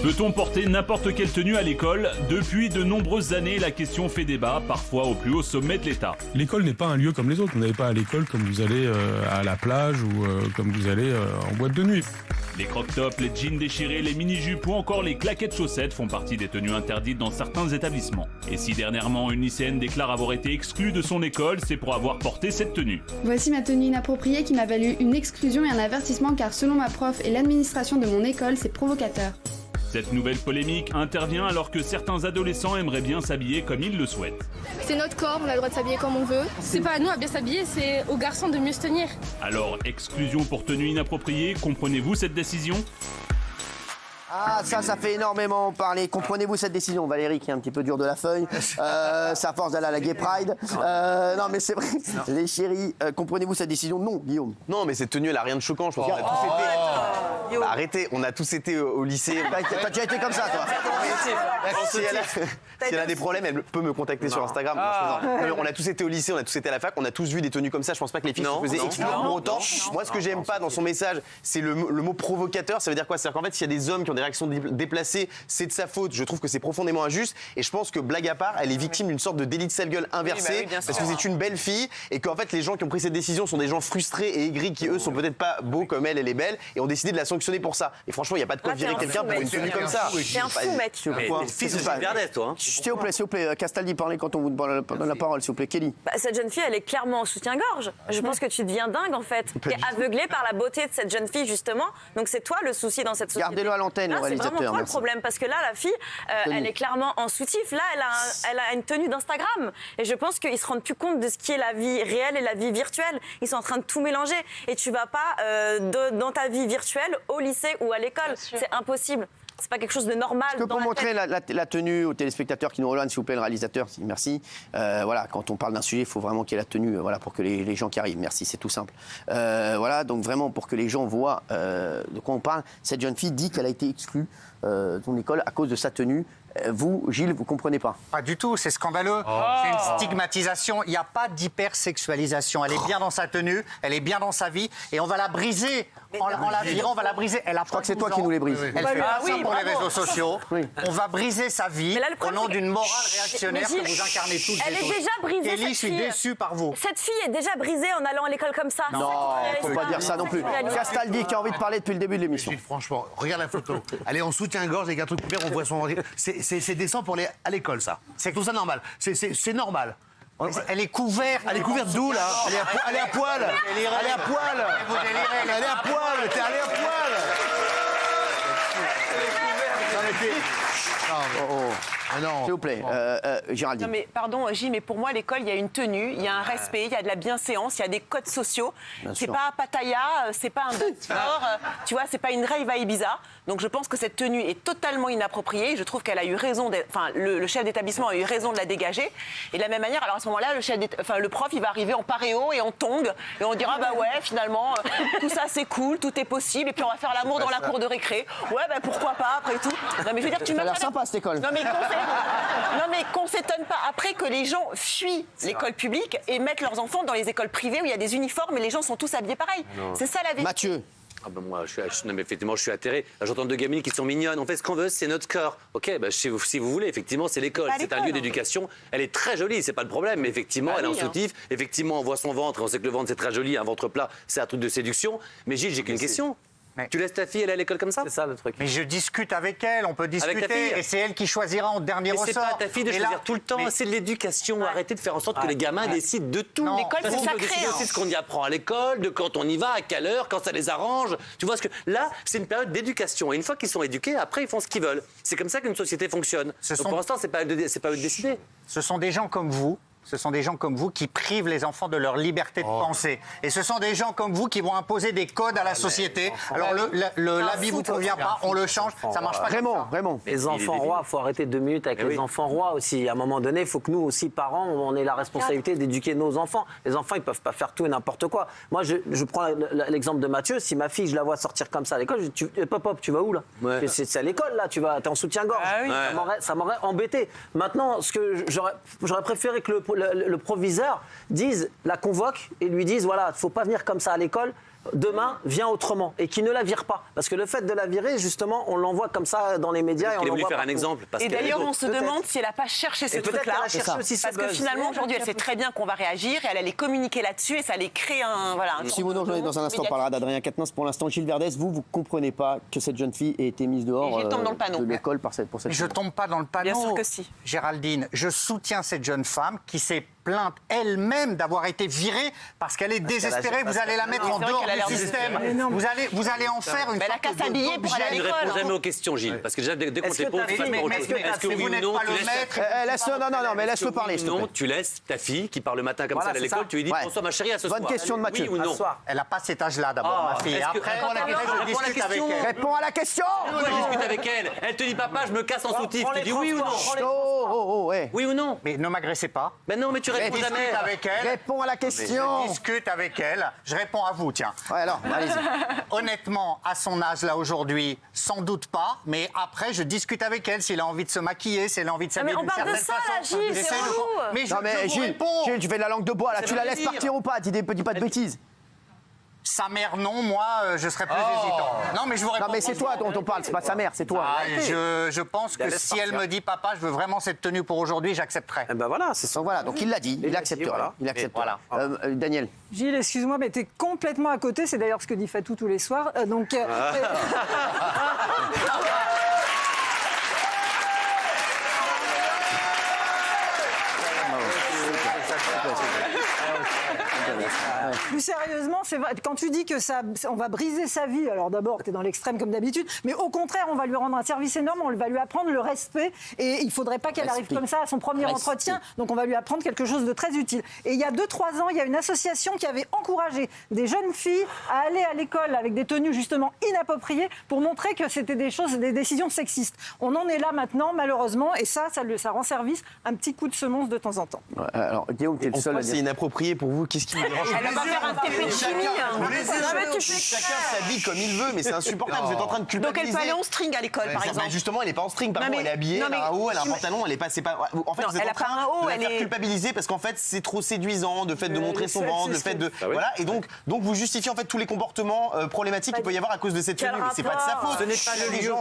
Peut-on porter n'importe quelle tenue à l'école? Depuis de nombreuses années, la question fait débat, parfois au plus haut sommet de l'État. L'école n'est pas un lieu comme les autres. Vous n'allez pas à l'école comme vous allez à la plage ou comme vous allez en boîte de nuit. Les crop-tops, les jeans déchirés, les mini-jupes ou encore les claquettes chaussettes font partie des tenues interdites dans certains établissements. Et si dernièrement une lycéenne déclare avoir été exclue de son école, c'est pour avoir porté cette tenue. Voici ma tenue inappropriée qui m'a valu une exclusion et un avertissement car selon ma prof et l'administration de mon école, c'est provocateur. Cette nouvelle polémique intervient alors que certains adolescents aimeraient bien s'habiller comme ils le souhaitent. C'est notre corps, on a le droit de s'habiller comme on veut. C'est pas à nous à bien s'habiller, c'est aux garçons de mieux se tenir. Alors, exclusion pour tenue inappropriée, comprenez-vous cette décision ? Ah, ça fait énormément parler. Comprenez-vous cette décision, Valérie, qui est un petit peu dure de la feuille. Ça force d'aller à la Gay Pride. Non, mais c'est vrai. Les chéris, comprenez-vous cette décision? Non, Guillaume. Non, mais cette tenue, elle a rien de choquant. Je pense qu'on a tous été... Arrêtez, on a tous été au lycée. T'as déjà été comme ça, toi? Si elle a des problèmes, elle peut me contacter sur Instagram. On a tous été au lycée, on a tous été à la fac, on a tous vu des tenues comme ça. Je pense pas que les filles se faisaient exclure pour autant. Moi, ce que j'aime pas dans son message, c'est le mot provocateur. Ça veut dire quoi? C'est-à-dire qu'en fait, s'il y a des hommes qui ont des réactions déplacées, c'est de sa faute. Je trouve que c'est profondément injuste. Et je pense que, blague à part, elle est victime d'une sorte de délit de sale gueule inversé. Parce que c'est une belle fille et qu'en fait, les gens qui ont pris cette décision sont des gens frustrés et aigris qui, eux, sont peut-être pas beaux comme elle est belle et ont décidé de la sanctionner pour ça. Et franchement, il n'y a pas de quoi virer quelqu'un pour une tenue comme ça. T'es un fou, mec. S'il vous plaît, Castaldi, parlez quand on vous donne la parole, s'il vous plaît. Kelly. Cette jeune fille, elle est clairement en soutien-gorge. Je pense que tu deviens dingue, en fait. T'es aveuglé par la beauté de cette jeune fille, justement. Donc c'est toi le souci dans cette société. Gardez-le à l'antenne, le réalisateur. C'est vraiment toi le problème, parce que là, la fille, elle est clairement en soutif. Là, elle a une tenue d'Instagram. Et je pense qu'ils se rendent plus compte de ce qui est la vie réelle et la vie virtuelle. Ils sont en train de tout mélanger. Et tu vas pas dans ta vie virtuelle au lycée ou à l'école. C'est impossible. C'est pas quelque chose de normal. Est-ce que pour montrer la tenue aux téléspectateurs qui nous rejoignent, s'il vous plaît, le réalisateur, merci. Voilà, quand on parle d'un sujet, il faut vraiment qu'il y ait la tenue, voilà, pour que les gens qui arrivent. Merci, c'est tout simple. Voilà, donc vraiment pour que les gens voient de quoi on parle. Cette jeune fille dit qu'elle a été exclue de son école à cause de sa tenue. Vous, Gilles, vous comprenez pas? Pas du tout, c'est scandaleux. C'est une stigmatisation. Il n'y a pas d'hypersexualisation. Elle est bien dans sa tenue, elle est bien dans sa vie, et on va la briser. En la virant, on va la briser. Elle a Je crois que c'est toi qui nous les brises. Elle fait ça pour les réseaux sociaux. On va briser sa vie au nom d'une morale réactionnaire que vous incarnez toutes et tous. Elle est déjà brisée, Kelly, je suis déçu par vous. Cette fille est déjà brisée en allant à l'école comme ça. Non, il ne faut pas dire ça non plus. Castaldi qui a envie de parler depuis le début de l'émission. Franchement, regarde la photo. Elle est en soutien-gorge avec un truc couvert, on voit son... C'est décent pour aller à l'école, ça. C'est tout ça normal. C'est normal. Elle est couverte. Elle est couverte d'où, là? Elle est à poil. Elle est à poil. Elle est à poil. T'es allé à poil. Ah non. S'il vous plaît, Géraldine. Non mais pardon, Gilles, mais pour moi, à l'école, il y a une tenue, il y a un respect, il y a de la bienséance, il y a des codes sociaux. C'est pas Pattaya, c'est pas un sport, tu vois, c'est pas une rave à Ibiza. Donc je pense que cette tenue est totalement inappropriée. Je trouve qu'elle a eu raison, le chef d'établissement a eu raison de la dégager. Et de la même manière, alors à ce moment-là, le prof, il va arriver en paréo et en tongs, et on dira bah ouais, finalement, tout ça c'est cool, tout est possible, et puis on va faire l'amour dans la cour de récré. Ouais, bah pourquoi pas après tout. Non mais je veux dire, tu ça a l'air sympa cette école. Non mais qu'on s'étonne pas après que les gens fuient l'école publique et mettent leurs enfants dans les écoles privées où il y a des uniformes et les gens sont tous habillés pareil. C'est ça la vérité. Mathieu. Ah ben moi, non mais effectivement, je suis atterré. Là, j'entends deux gamines qui sont mignonnes. On fait ce qu'on veut, c'est notre corps. Ok, bah, si vous voulez, effectivement, c'est l'école. C'est un lieu d'éducation. Elle est très jolie, c'est pas le problème. Mais effectivement, elle est en soutif. Effectivement, on voit son ventre. On sait que le ventre, c'est très joli. Un ventre plat, c'est un truc de séduction. Mais Gilles, j'ai qu'une question. Mais... Tu laisses ta fille aller à l'école comme ça? C'est ça le truc. Mais je discute avec elle, on peut discuter, et c'est elle qui choisira en dernier ressort. C'est pas à ta fille de choisir tout le temps, c'est de l'éducation. Arrêtez de faire en sorte que les gamins décident de tout. L'école, c'est sacré. C'est aussi ce qu'on y apprend à l'école, de quand on y va, à quelle heure, quand ça les arrange. Tu vois ce que là, c'est une période d'éducation. Et une fois qu'ils sont éduqués, après ils font ce qu'ils veulent. C'est comme ça qu'une société fonctionne. Donc, pour l'instant, c'est pas eux de décider. Ce sont des gens comme vous. Ce sont des gens comme vous qui privent les enfants de leur liberté de penser. Et ce sont des gens comme vous qui vont imposer des codes à la société. Alors l'habit vous convient pas, on le change, ça marche pas. Vraiment. Les enfants rois, il faut arrêter 2 minutes avec les enfants rois aussi. À un moment donné, il faut que nous aussi, parents, on ait la responsabilité d'éduquer nos enfants. Les enfants, ils peuvent pas faire tout et n'importe quoi. Moi, je prends l'exemple de Mathieu. Si ma fille, je la vois sortir comme ça à l'école, je dis, pop, tu vas où là? C'est à l'école là, t'es en soutien-gorge. Ça m'aurait embêté. Maintenant, ce que j'aurais préféré que le proviseur la convoque et lui dise voilà, faut pas venir comme ça à l'école. demain vient autrement et qui ne la vire pas. Parce que le fait de la virer, justement, on l'envoie comme ça dans les médias. Il a voulu faire un exemple. Et d'ailleurs, on se demande si elle n'a pas cherché ce truc-là. Parce que finalement, aujourd'hui, elle sait très bien qu'on va réagir et elle allait communiquer là-dessus et ça allait créer un. Voilà, si vous nous rejoignez dans un instant, on parlera d'Adrien Quatennens. Pour l'instant, Gilles Verdez, vous ne comprenez pas que cette jeune fille ait été mise dehors de l'école pour cette Je ne tombe pas dans le panneau. Bien sûr que si. Géraldine, je soutiens cette jeune femme qui s'est plainte elle-même d'avoir été virée parce qu'elle est désespérée. Vous allez la mettre en dehors du système. Vous allez en faire une sorte de s'habiller pour aller à l'école. Tu ne réponds jamais aux questions, Gilles. Parce que déjà, dès qu'on te répond, tu passes par autre chose. Est-ce que oui ou non, laisse-le parler. Non, tu laisses ta fille qui part le matin comme ça à l'école, tu lui dis Bonsoir ma chérie, à ce soir. Bonne question de Mathieu. Oui ou non? Elle n'a pas cet âge-là d'abord, ma fille. Après, je discute avec elle. Réponds à la question. Je discute avec elle. Elle te dit papa, je me casse en soutif. Tu dis oui ou non? Oui ou non? Mais ne m'agressez pas. Mais non, mais tu réponds jamais. Avec elle. Réponds à la question. Je discute avec elle. Je réponds à vous, tiens. Ouais, alors, allez-y. Honnêtement, à son âge là aujourd'hui, sans doute pas. Mais après, je discute avec elle s'il a envie de se maquiller, s'il a envie de s'habiller. Mais on parle de ça, là, Gilles, c'est relou. Mais Gilles, tu fais de la langue de bois là. Tu la laisses partir ou pas? Dis pas de bêtises. Sa mère, non, moi, je serais plus hésitant. Non, mais je vous réponds. Non, mais c'est toi dont on parle, c'est pas sa mère, c'est toi. Je pense que si elle me dit, papa, je veux vraiment cette tenue pour aujourd'hui, j'accepterai. Ben voilà, c'est ça. Donc voilà, donc il l'a dit, il acceptera. Il acceptera. Daniel. Gilles, excuse-moi, mais t'es complètement à côté. C'est d'ailleurs ce que dit Fatou tous les soirs. Plus sérieusement, c'est vrai, quand tu dis que on va briser sa vie, alors d'abord, tu es dans l'extrême comme d'habitude, mais au contraire, on va lui rendre un service énorme, on va lui apprendre le respect, et il ne faudrait pas qu'elle arrive comme ça à son premier entretien, donc on va lui apprendre quelque chose de très utile. Et il y a 2-3 ans, il y a une association qui avait encouragé des jeunes filles à aller à l'école avec des tenues justement inappropriées pour montrer que c'était des décisions sexistes. On en est là maintenant, malheureusement, et ça rend service un petit coup de semonce de temps en temps. Ouais, alors, Guillaume, tu es le seul à dire. C'est inapproprié pour vous, qu'est-ce qui vous dérange? Elle va faire un TP de chimie. Chacun s'habille comme il veut, mais c'est insupportable. Vous êtes en train de culpabiliser. Donc elle peut aller en string à l'école, par exemple. Justement, elle n'est pas en string. Par contre, elle est habillée, elle a un haut, elle a un pantalon, elle est pas. En fait, vous êtes en train de la faire culpabiliser parce qu'en fait, c'est trop séduisant, de fait de montrer son ventre, le fait de. Voilà. Et donc vous justifiez en fait tous les comportements problématiques qu'il peut y avoir à cause de cette tenue. Mais c'est pas de sa faute. Ce n'est pas le lieu.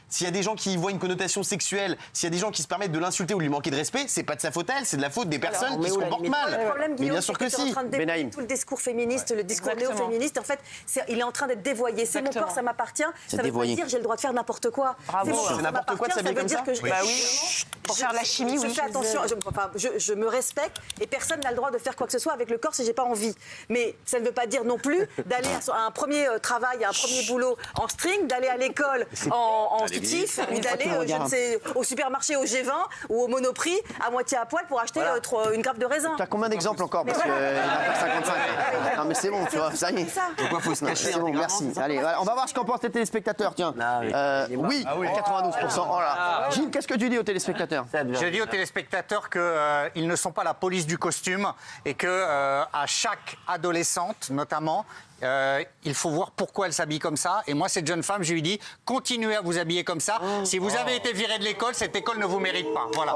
S'il y a des gens qui voient une connotation sexuelle, s'il y a des gens qui se permettent de l'insulter ou de lui manquer de respect, c'est pas de sa faute à elle, c'est de la faute des personnes qui se comportent mal. Mais bien sûr que si. Benaïm. Tout le discours féministe, le discours néo-féministe, en fait, il est en train d'être dévoyé. C'est mon corps, ça m'appartient. Ça veut pas dire j'ai le droit de faire n'importe quoi. C'est n'importe quoi de s'habiller comme ça. Bah oui. Pour faire de la chimie, oui. Je fais attention. Je me respecte et personne n'a le droit de faire quoi que ce soit avec le corps si j'ai pas envie. Mais ça ne veut pas dire non plus d'aller à un premier travail, à un premier boulot en string, d'aller à l'école en soutif, ou d'aller au supermarché au G20 ou au Monoprix à moitié à poil pour acheter une grappe de raisin. Tu as combien d'exemples encore? Parce qu'il va faire 55. Non mais c'est bon, tu vois, ça y est. Pourquoi faut se cacher? C'est bon, merci. Allez, on va voir ce qu'en pensent les téléspectateurs. Tiens, oui, 92%. Oh là. Gilles, qu'est-ce que tu dis aux téléspectateurs? Je dis aux téléspectateurs qu'ils ne sont pas la police du costume et que à chaque adolescente, notamment, il faut voir pourquoi elle s'habille comme ça. Et moi, cette jeune femme, je lui dis, continuez à vous habiller comme ça. Si vous avez été viré de l'école, cette école ne vous mérite pas. Voilà.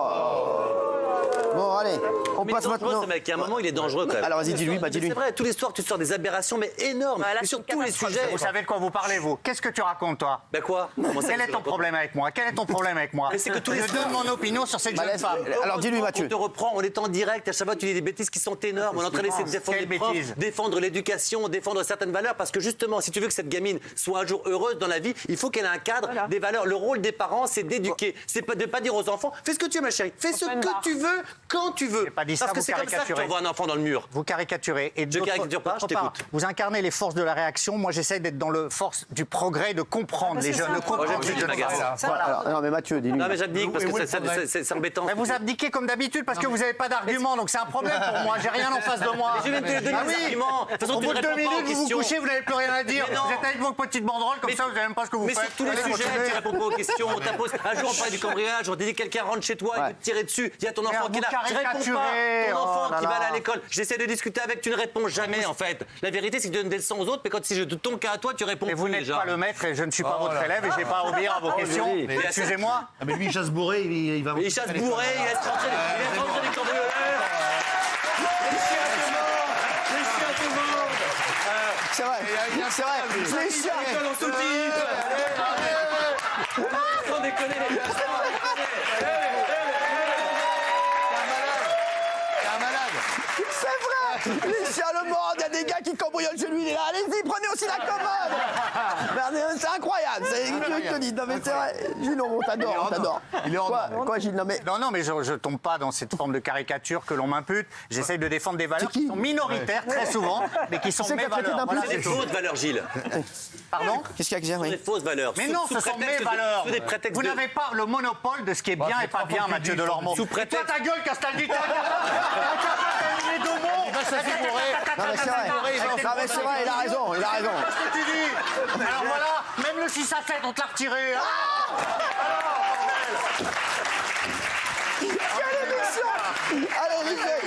Bon, allez, on passe maintenant. Ce mec, à un moment, il est dangereux quand même. Alors, vas-y, dis-lui. C'est vrai, tous les soirs, tu sors des aberrations, mais énormes. Et sur tous les sujets. Vous savez de quoi vous parlez, vous? Qu'est-ce que tu racontes, toi? Ben quoi? Quel est ton problème avec moi? Quel est ton problème avec moi? C'est que tous les je donne mon opinion sur cette jeune femme. Alors, dis-lui, Mathieu. On te reprend, on est en direct, à chaque fois, tu dis des bêtises qui sont énormes. On est en train d'essayer de défendre les profs, défendre l'éducation, défendre certaines valeurs, parce que justement, si tu veux que cette gamine soit un jour heureuse dans la vie, il faut qu'elle ait un cadre, des valeurs. Le rôle des parents, c'est d'éduquer. C'est pas de pas dire aux enfants, fais ce que tu veux, ma chérie, fais ce que tu veux, quand tu veux. Parce que c'est comme ça que tu envoies un enfant dans le mur. Vous caricaturez. Et je caricature pas, je t'écoute. Vous incarnez les forces de la réaction. Moi, j'essaie d'être dans le force du progrès, de comprendre les jeunes, de comprendre les jeunes. Non, mais Mathieu, dis-lui. Non, mais j'abdique parce que c'est embêtant. Mais vous abdiquez comme d'habitude parce que vous n'avez pas d'argument, donc c'est un problème pour moi. J'ai rien en face de moi. Je viens de te donner des arguments. Au bout de 2 minutes, vous vous couchez, vous n'avez plus rien à dire. Vous êtes avec vos petites banderoles, comme ça, vous ne savez même pas ce que vous faites. Mais sur tous les sujets, tu réponds pas aux questions. On t'impose. Un jour, on parlait du cambriolage, on te dit quelqu'un rentre chez toi, il veut te tirer dessus. Il y a ton enfant qui est là. Je réponds pas. Ton enfant qui va aller à l'école. J'essaie de discuter avec, tu ne réponds jamais en fait. La vérité, c'est que tu donnes des leçons aux autres, mais quand si je te ton cas à toi, tu réponds. Et vous n'êtes pas le maître et je ne suis pas votre élève et je n'ai pas à obéir à vos questions. Excusez-moi. Mais lui, il chasse bourré, il va. Il chasse bourré, il laisse rentrer des cambrioleurs. Les chiens tout le monde. C'est vrai. C'est vrai. Les chiens. Sans déconner, les gars. C'est vrai. Les chiens le mordent. Il y a des gars qui cambriolent chez lui. Il est là. Allez-y, prenez aussi la commode. Merde, c'est incroyable. C'est je te dis. Non mais c'est vrai. Gilles, on t'adore. Il est en Quoi, Gilles? Non mais je tombe pas dans cette forme de caricature que l'on m'impute. J'essaye de défendre des valeurs qui sont minoritaires très souvent, mais qui sont mes valeurs. Voilà, c'est des fausses valeurs, Gilles. Pardon? Qu'est-ce qu'il y a que C'est des fausses valeurs. Mais non, ce sont mes valeurs. Vous n'avez pas le monopole de ce qui est bien et pas bien, Mathieu Delormeau. Sous prétexte. Toi, ta gueule, Castaldi. Les deux mots. non mais c'est vrai. Non mais c'est vrai. Il a raison. Qu'est-ce que tu dis? Alors voilà, même le 6 à 7, on te l'a retiré. Quelle émission! Allez, Michel!